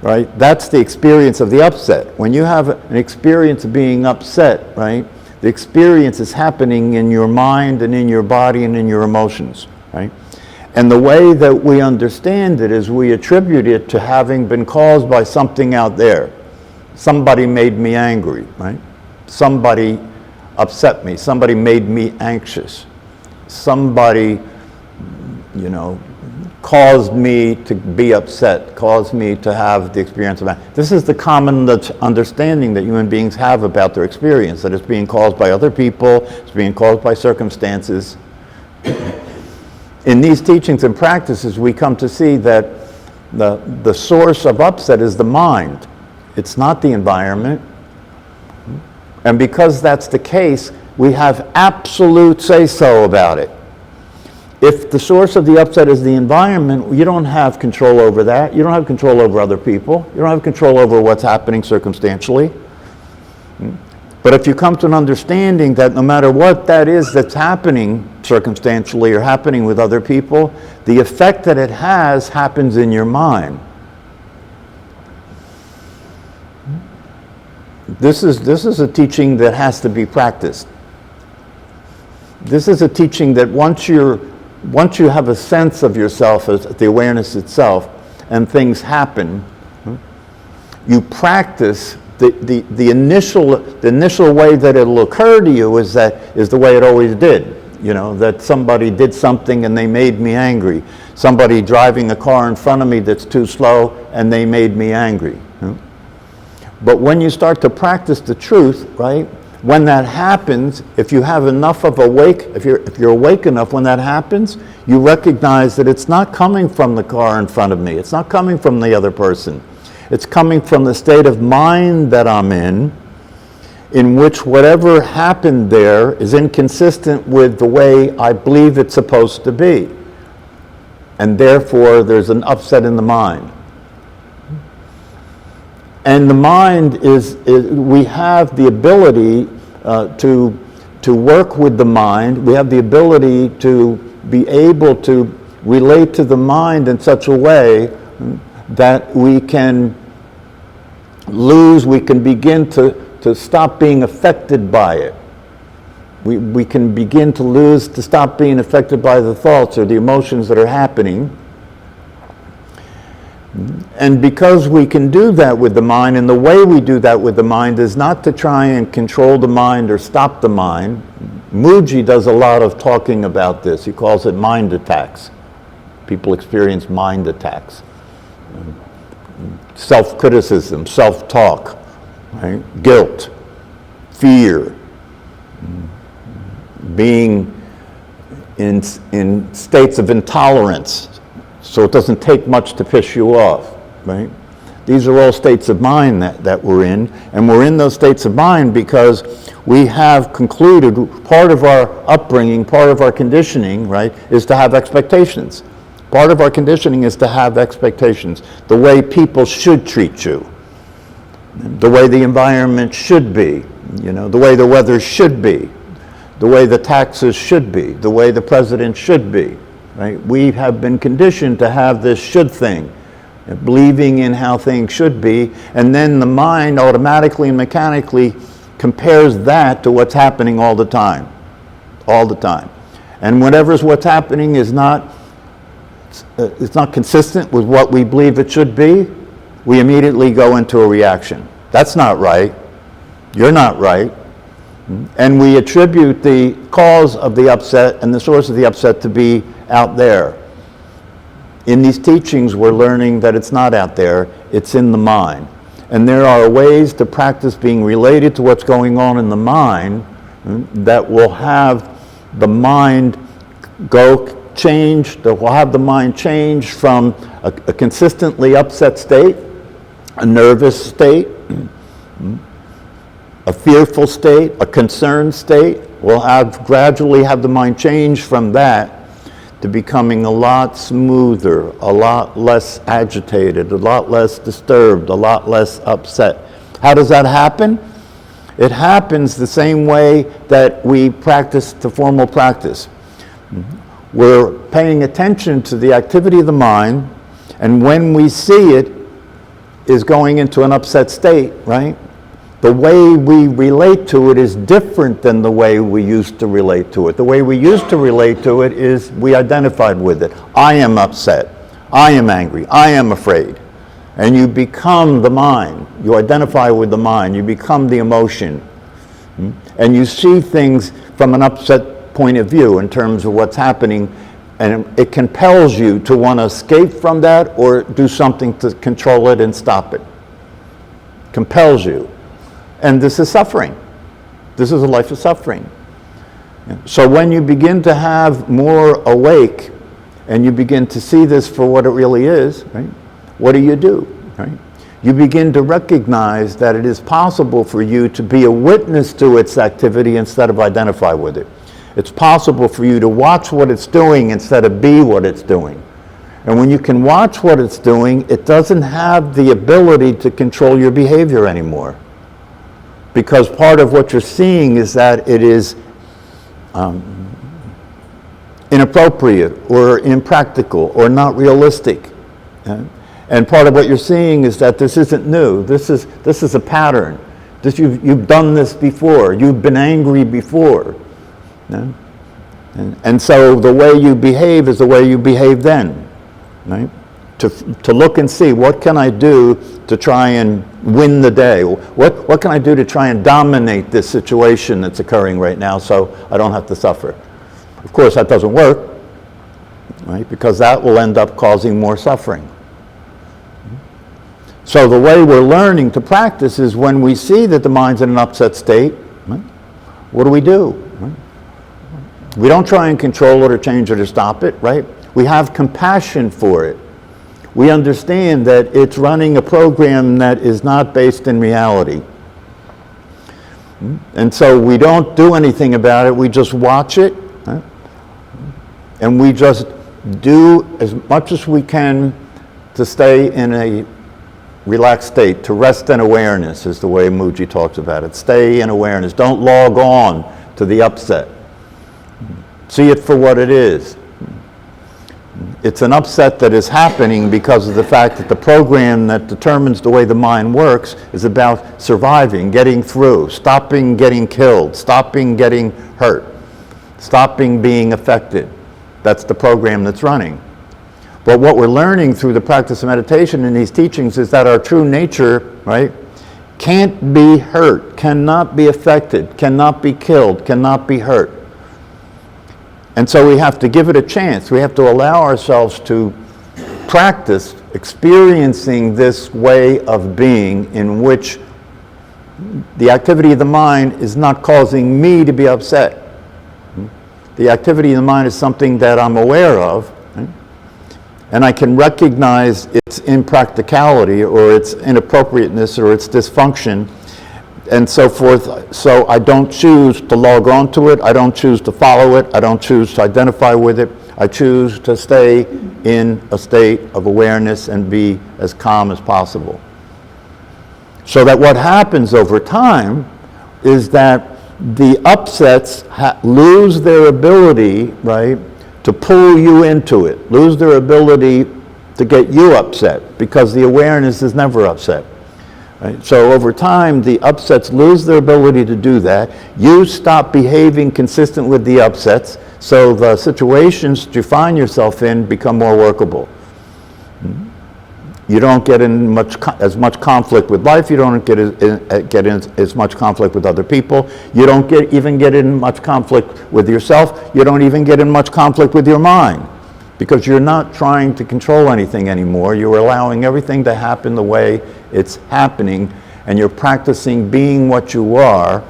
right? That's the experience of the upset. When you have an experience of being upset, right, the experience is happening in your mind and in your body and in your emotions, right? And the way that we understand it is we attribute it to having been caused by something out there. Somebody made me angry, right? Somebody upset me. Somebody made me anxious. Somebody, caused me to be upset, caused me to have the experience of anger. This is the common understanding that human beings have about their experience, that it's being caused by other people, it's being caused by circumstances. In these teachings and practices, we come to see that the source of upset is the mind. It's not the environment. And because that's the case, we have absolute say-so about it. If the source of the upset is the environment, you don't have control over that. You don't have control over other people. You don't have control over what's happening circumstantially. But if you come to an understanding that no matter what that is that's happening circumstantially or happening with other people, the effect that it has happens in your mind. This is a teaching that has to be practiced. This is a teaching that once you have a sense of yourself as the awareness itself, and things happen, you practice the initial way that it'll occur to you is the way it always did. That somebody did something and they made me angry. Somebody driving a car in front of me that's too slow and they made me angry. But when you start to practice the truth, right? When that happens, if you have enough of if you're awake enough when that happens, you recognize that it's not coming from the car in front of me. It's not coming from the other person. It's coming from the state of mind that I'm in which whatever happened there is inconsistent with the way I believe it's supposed to be. And therefore, there's an upset in the mind. And the mind we have the ability to work with the mind. We have the ability to be able to relate to the mind in such a way that we can begin to stop being affected by it. We can begin to stop being affected by the thoughts or the emotions that are happening. And because we can do that with the mind, and the way we do that with the mind is not to try and control the mind or stop the mind. Mooji does a lot of talking about this. He calls it mind attacks. People experience mind attacks. Self-criticism, self-talk, right? Guilt, fear, being in states of intolerance. So it doesn't take much to piss you off, right? These are all states of mind that we're in, and we're in those states of mind because we have concluded part of our upbringing, part of our conditioning, right, is to have expectations. Part of our conditioning is to have expectations. The way people should treat you, the way the environment should be, the way the weather should be, the way the taxes should be, the way the president should be. Right? We have been conditioned to have this should thing, believing in how things should be, and then the mind automatically and mechanically compares that to what's happening all the time. And what's happening is it's not consistent with what we believe it should be, we immediately go into a reaction. That's not right. You're not right. And we attribute the cause of the upset and the source of the upset to be out there. In these teachings, we're learning that it's not out there, it's in the mind. And there are ways to practice being related to what's going on in the mind that will have the mind that will have the mind change from a consistently upset state, a nervous state, a fearful state, a concerned state. We'll gradually have the mind change from that to becoming a lot smoother, a lot less agitated, a lot less disturbed, a lot less upset. How does that happen? It happens the same way that we practice the formal practice. We're paying attention to the activity of the mind, and when we see it, is going into an upset state, right? The way we relate to it is different than the way we used to relate to it. The way we used to relate to it is we identified with it. I am upset. I am angry. I am afraid. And you become the mind. You identify with the mind. You become the emotion. And you see things from an upset point of view in terms of what's happening, and it compels you to want to escape from that or do something to control it and stop it. Compels you. And this is suffering. This is a life of suffering. So when you begin to have more awake and you begin to see this for what it really is, right? What do? Right? You begin to recognize that it is possible for you to be a witness to its activity instead of identify with it. It's possible for you to watch what it's doing instead of be what it's doing. And when you can watch what it's doing, it doesn't have the ability to control your behavior anymore. Because part of what you're seeing is that it is inappropriate or impractical or not realistic. And part of what you're seeing is that this isn't new. This is a pattern. You've done this before. You've been angry before. And so the way you behave is the way you behave then. Right? To look and see, what can I do to try and win the day? What can I do to try and dominate this situation that's occurring right now so I don't have to suffer? Of course, that doesn't work, right? Because that will end up causing more suffering. So the way we're learning to practice is when we see that the mind's in an upset state, right? What do? Right? We don't try and control it or change it or stop it, right? We have compassion for it. We understand that it's running a program that is not based in reality. And so we don't do anything about it, we just watch it, right? And we just do as much as we can to stay in a relaxed state, to rest in awareness is the way Mooji talks about it. Stay in awareness. Don't log on to the upset. See it for what it is. It's an upset that is happening because of the fact that the program that determines the way the mind works is about surviving, getting through, stopping getting killed, stopping getting hurt, stopping being affected. That's the program that's running. But what we're learning through the practice of meditation in these teachings is that our true nature, right, can't be hurt, cannot be affected, cannot be killed, cannot be hurt. And so we have to give it a chance. We have to allow ourselves to practice experiencing this way of being in which the activity of the mind is not causing me to be upset. The activity of the mind is something that I'm aware of, right? And I can recognize its impracticality or its inappropriateness or its dysfunction and so forth. So I don't choose to log on to it. I don't choose to follow it. I don't choose to identify with it. I choose to stay in a state of awareness and be as calm as possible. So that what happens over time is that the upsets lose their ability, right, to pull you into it, lose their ability to get you upset, because the awareness is never upset. Right? So over time, the upsets lose their ability to do that. You stop behaving consistent with the upsets, so the situations that you find yourself in become more workable. You don't get in as much conflict with life. You don't get in as much conflict with other people. You don't even get in much conflict with yourself. You don't even get in much conflict with your mind, because you're not trying to control anything anymore. You're allowing everything to happen the way it's happening, and you're practicing being what you are,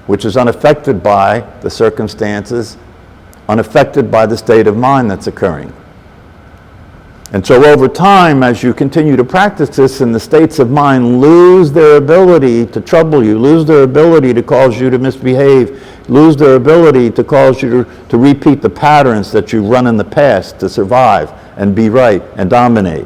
which is unaffected by the circumstances, unaffected by the state of mind that's occurring. And so over time, as you continue to practice this, and the states of mind lose their ability to trouble you, lose their ability to cause you to misbehave, lose their ability to cause you to repeat the patterns that you run in the past to survive and be right and dominate.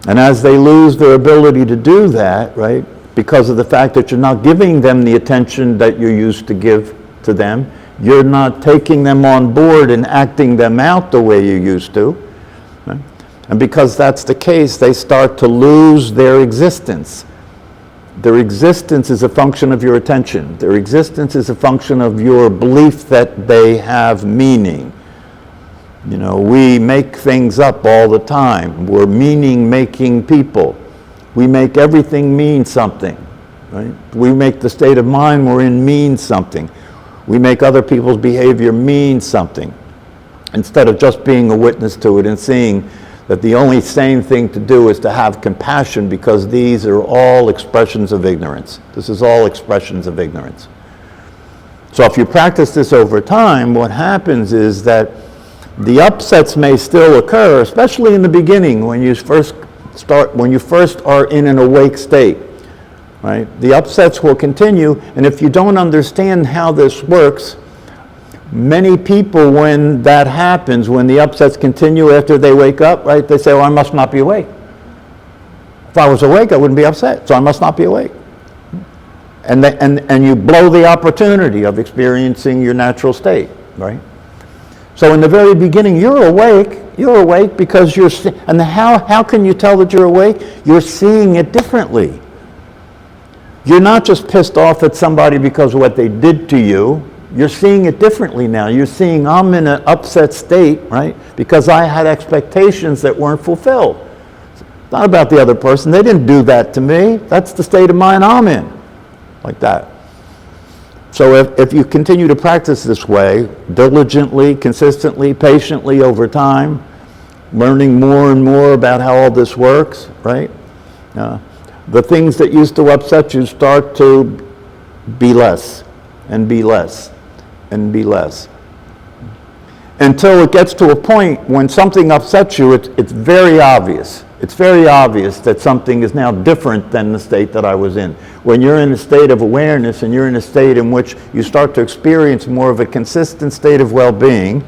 And as they lose their ability to do that, right, because of the fact that you're not giving them the attention that you used to give to them, you're not taking them on board and acting them out the way you used to, right? And because that's the case, they start to lose their existence. Their existence is a function of your attention. Their existence is a function of your belief that they have meaning. You know, we make things up all the time. We're meaning-making people. We make everything mean something, right? We make the state of mind we're in mean something. We make other people's behavior mean something, instead of just being a witness to it and seeing that the only sane thing to do is to have compassion, because these are all expressions of ignorance. This is all expressions of ignorance. So if you practice this over time, what happens is that the upsets may still occur, especially in the beginning when you first are in an awake state, right? The upsets will continue, and if you don't understand how this works, many people, when that happens, when the upsets continue after they wake up, right, they say, well, I must not be awake. If I was awake, I wouldn't be upset, so I must not be awake. And you blow the opportunity of experiencing your natural state, right? So in the very beginning, you're awake because and how can you tell that you're awake? You're seeing it differently. You're not just pissed off at somebody because of what they did to you. You're seeing it differently now. You're seeing I'm in an upset state, right? Because I had expectations that weren't fulfilled. It's not about the other person. They didn't do that to me. That's the state of mind I'm in, like that. So if you continue to practice this way, diligently, consistently, patiently over time, learning more and more about how all this works, right? The things that used to upset you start to be less and be less and be less. Until it gets to a point when something upsets you, it's very obvious. It's very obvious that something is now different than the state that I was in. When you're in a state of awareness and you're in a state in which you start to experience more of a consistent state of well-being,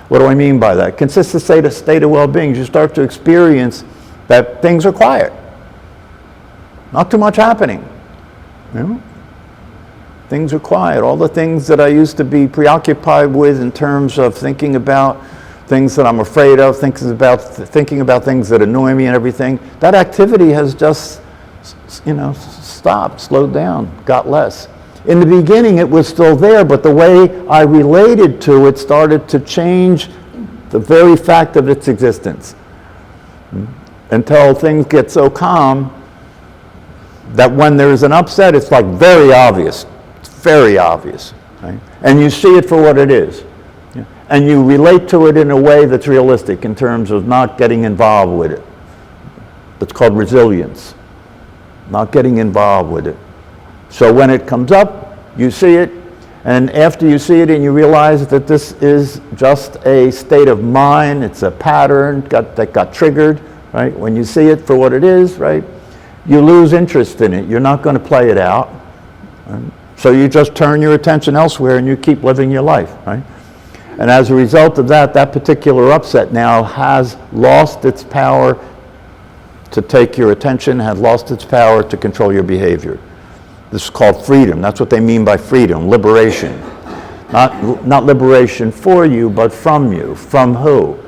what do I mean by that? Consistent state of well-being, you start to experience that things are quiet. Not too much happening. You know? Things are quiet. All the things that I used to be preoccupied with in terms of thinking about things that I'm afraid of, thinking about things that annoy me and everything, that activity has just, stopped, slowed down, got less. In the beginning, it was still there, but the way I related to it started to change the very fact of its existence. Until things get so calm that when there's an upset, it's like very obvious. It's very obvious, right? And you see it for what it is. And you relate to it in a way that's realistic in terms of not getting involved with it. It's called resilience, not getting involved with it. So when it comes up, you see it, and after you see it and you realize that this is just a state of mind, it's a pattern that got triggered, right? When you see it for what it is, right, you lose interest in it. You're not going to play it out. Right? So you just turn your attention elsewhere and you keep living your life, right? And as a result of that, that particular upset now has lost its power to take your attention, has lost its power to control your behavior. This is called freedom. That's what they mean by freedom, liberation. Not liberation for you, but from you. From who?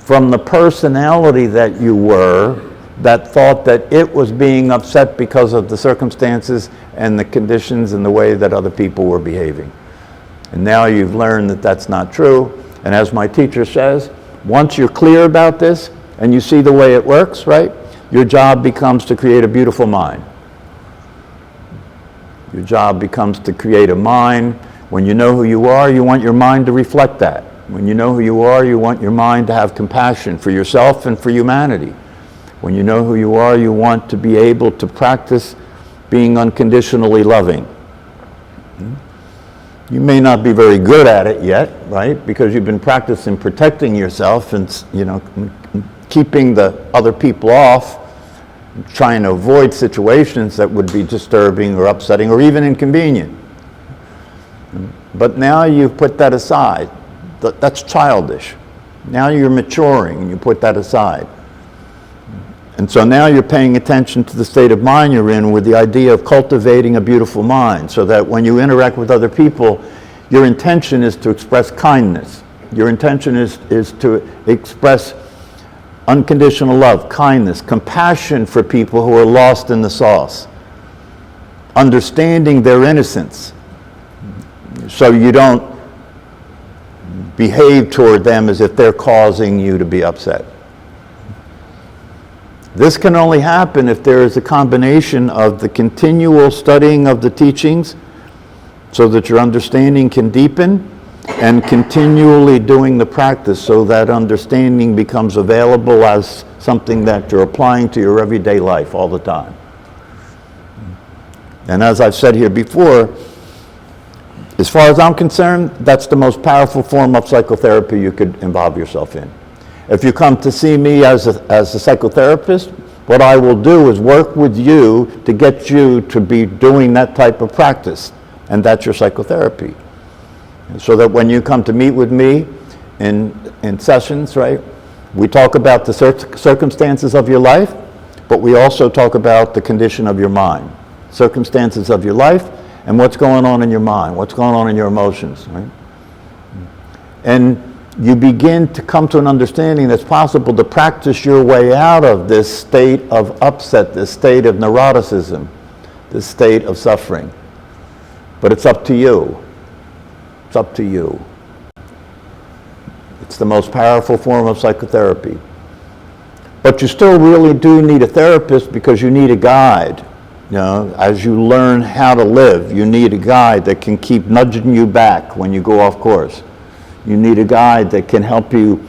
From the personality that you were that thought that it was being upset because of the circumstances and the conditions and the way that other people were behaving. And now you've learned that that's not true. And as my teacher says, once you're clear about this and you see the way it works, right, your job becomes to create a beautiful mind. Your job becomes to create a mind. When you know who you are, you want your mind to reflect that. When you know who you are, you want your mind to have compassion for yourself and for humanity. When you know who you are, you want to be able to practice being unconditionally loving. You may not be very good at it yet, right? Because you've been practicing protecting yourself and, keeping the other people off, trying to avoid situations that would be disturbing or upsetting or even inconvenient. But now you've put that aside. That's childish. Now you're maturing and you put that aside. And so now you're paying attention to the state of mind you're in with the idea of cultivating a beautiful mind, so that when you interact with other people, your intention is to express kindness. Your intention is to express unconditional love, kindness, compassion for people who are lost in the sauce, understanding their innocence, so you don't behave toward them as if they're causing you to be upset. This can only happen if there is a combination of the continual studying of the teachings so that your understanding can deepen, and continually doing the practice so that understanding becomes available as something that you're applying to your everyday life all the time. And as I've said here before, as far as I'm concerned, that's the most powerful form of psychotherapy you could involve yourself in. If you come to see me as a psychotherapist, what I will do is work with you to get you to be doing that type of practice, and that's your psychotherapy. So that when you come to meet with me in sessions, right, we talk about the circumstances of your life, but we also talk about the condition of your mind. Circumstances of your life and what's going on in your mind, what's going on in your emotions, right? And you begin to come to an understanding that's possible to practice your way out of this state of upset, this state of neuroticism, this state of suffering. But it's up to you. It's up to you. It's the most powerful form of psychotherapy. But you still really do need a therapist because you need a guide. You know, as you learn how to live, you need a guide that can keep nudging you back when you go off course. You need a guide that can help you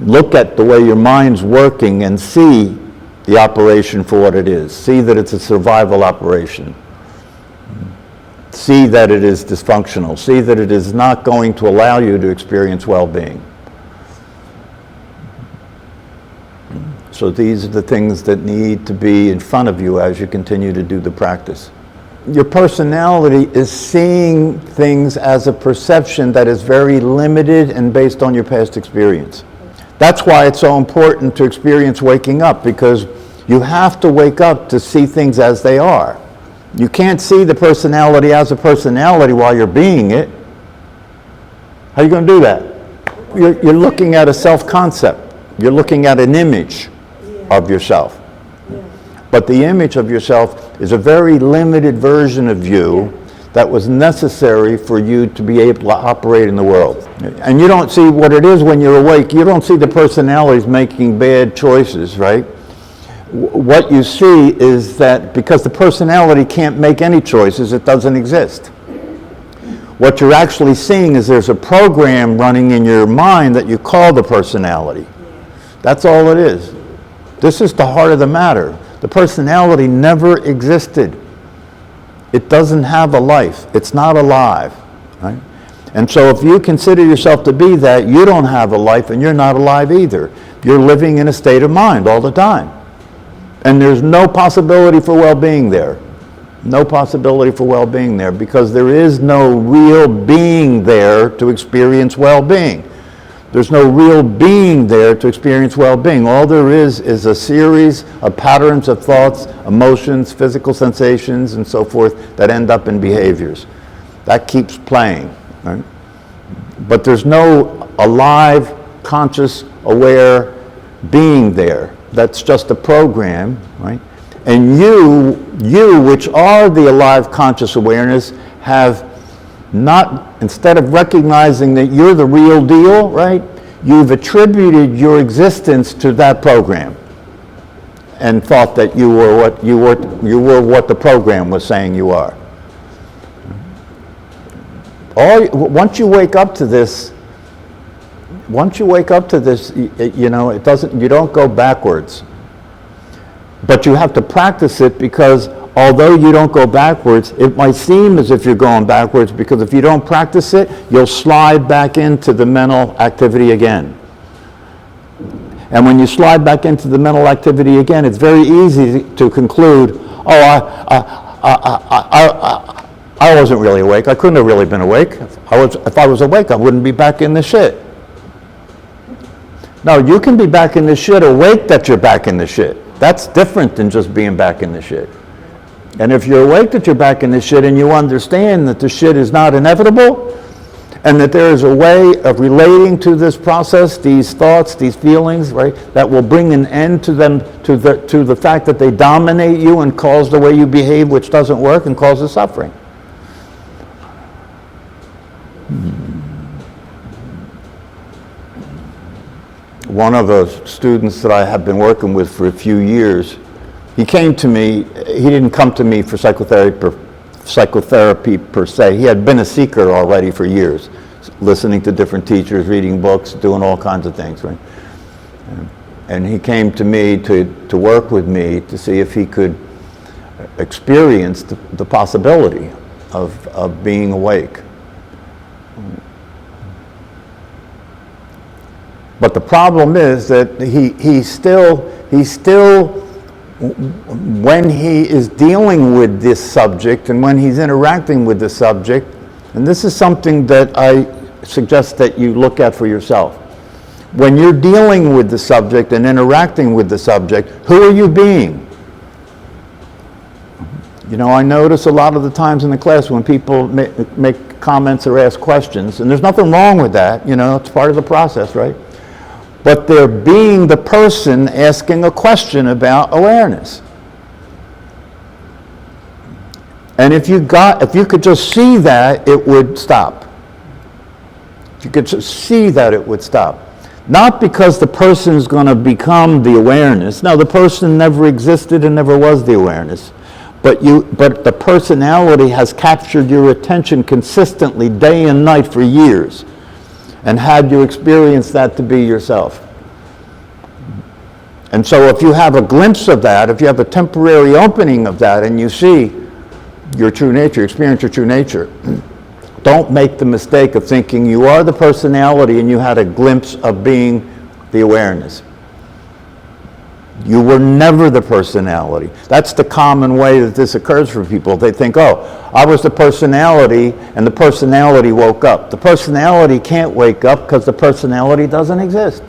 look at the way your mind's working and see the operation for what it is. See that it's a survival operation. See that it is dysfunctional. See that it is not going to allow you to experience well-being. So these are the things that need to be in front of you as you continue to do the practice. Your personality is seeing things as a perception that is very limited and based on your past experience. That's why it's so important to experience waking up, because you have to wake up to see things as they are. You can't see the personality as a personality while you're being it. How are you going to do that? You're looking at a self-concept. You're looking at an image of yourself. But the image of yourself is a very limited version of you that was necessary for you to be able to operate in the world. And you don't see what it is when you're awake. You don't see the personalities making bad choices, right? What you see is that because the personality can't make any choices, it doesn't exist. What you're actually seeing is there's a program running in your mind that you call the personality. That's all it is. This is the heart of the matter. The personality never existed. It doesn't have a life. It's not alive, right? And so if you consider yourself to be that, you don't have a life and you're not alive either. You're living in a state of mind all the time. And there's no possibility for well-being there. No possibility for well-being there, because there is no real being there to experience well-being. There's no real being there to experience well-being. All there is a series of patterns of thoughts, emotions, physical sensations, and so forth that end up in behaviors. That keeps playing, right? But there's no alive, conscious, aware being there. That's just a program, right? And you, which are the alive conscious awareness, have not, instead of recognizing that you're the real deal, right? You've attributed your existence to that program and thought that you were what the program was saying you are. Once you wake up to this, you know, you don't go backwards. But you have to practice it, because although you don't go backwards, it might seem as if you're going backwards, because if you don't practice it, you'll slide back into the mental activity again. And when you slide back into the mental activity again, it's very easy to conclude, I wasn't really awake. I couldn't have really been awake. If I was awake, I wouldn't be back in the shit. No, you can be back in the shit awake that you're back in the shit. That's different than just being back in the shit. And if you're awake that you're back in the shit and you understand that the shit is not inevitable, And that there is a way of relating to this process, these thoughts, these feelings, right, that will bring an end to them, to the fact that they dominate you and cause the way you behave, which doesn't work and causes suffering. One of the students that I have been working with for a few years, he came to me, he didn't come to me for psychotherapy per se. He had been a seeker already for years, listening to different teachers, reading books, doing all kinds of things, right? And he came to me to work with me to see if he could experience the possibility of being awake. But the problem is that he still, when he is dealing with this subject and when he's interacting with the subject, and this is something that I suggest that you look at for yourself. When you're dealing with the subject and interacting with the subject, who are you being? You know, I notice a lot of the times in the class when people make comments or ask questions, and there's nothing wrong with that, you know, it's part of the process, right? But they're being the person asking a question about awareness. And if you could just see that, it would stop. If you could just see that, it would stop. Not because the person is going to become the awareness. No, the person never existed and never was the awareness. But the personality has captured your attention consistently, day and night for years. And had you experienced that to be yourself. And so if you have a glimpse of that, if you have a temporary opening of that and you see your true nature, experience your true nature, don't make the mistake of thinking you are the personality and you had a glimpse of being the awareness. You were never the personality. That's the common way that this occurs for people. They think, oh, I was the personality and the personality woke up. The personality can't wake up because the personality doesn't exist.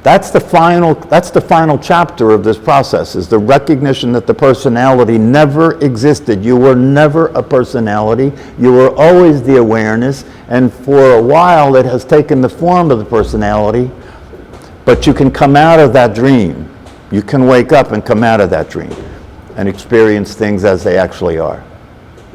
That's the final chapter of this process, is the recognition that the personality never existed. You were never a personality. You were always the awareness, and for a while it has taken the form of the personality, but you can come out of that dream. You can wake up and come out of that dream and experience things as they actually are.